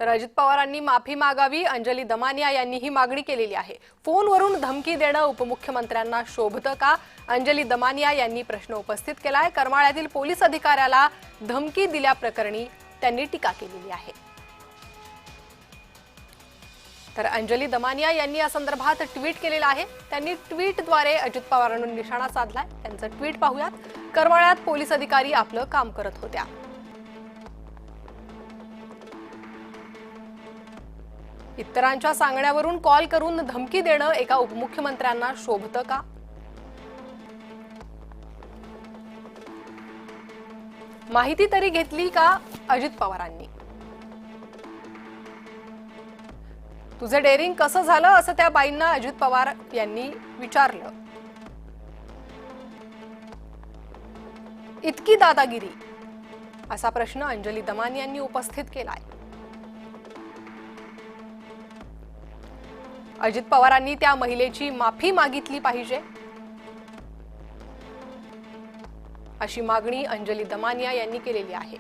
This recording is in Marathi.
तर अजित पवारांनी माफी मागावी, अंजली दमानिया यांनी ही मागणी केलेली आहे। फोनवरून धमकी देणं उपमुख्यमंत्र्यांना शोभतं का? अंजली दमानिया यांनी प्रश्न उपस्थित केलाय। करमाळ्यातील पोलीस अधिकाऱ्याला धमकी दिल्याप्रकरणी त्यांनी टीका केलेली आहे। तर अंजली दमानिया यांनी या संदर्भात ट्विट केलेलं आहे। त्यांनी ट्विटद्वारे अजित पवारांवर निशाणा साधलाय। त्यांचं ट्विट पाहूयात। करमाळ्यात पोलीस अधिकारी आपलं काम करत होत्या। इतरांच्या सांगण्यावरून कॉल करून धमकी देणं एका उपमुख्यमंत्र्यांना शोभतं का? माहिती तरी घेतली का अजित पवारांनी? तुझं डेअरिंग कसं झालं असं त्या बाईंना अजित पवार यांनी विचारलं। इतकी दादागिरी असा प्रश्न अंजली दमानिया यांनी उपस्थित केलाय। अजित पवारांनी त्या महिलेची माफी मागितली पाहिजे अशी मागणी अंजली दमानिया यांनी केलेली आहे।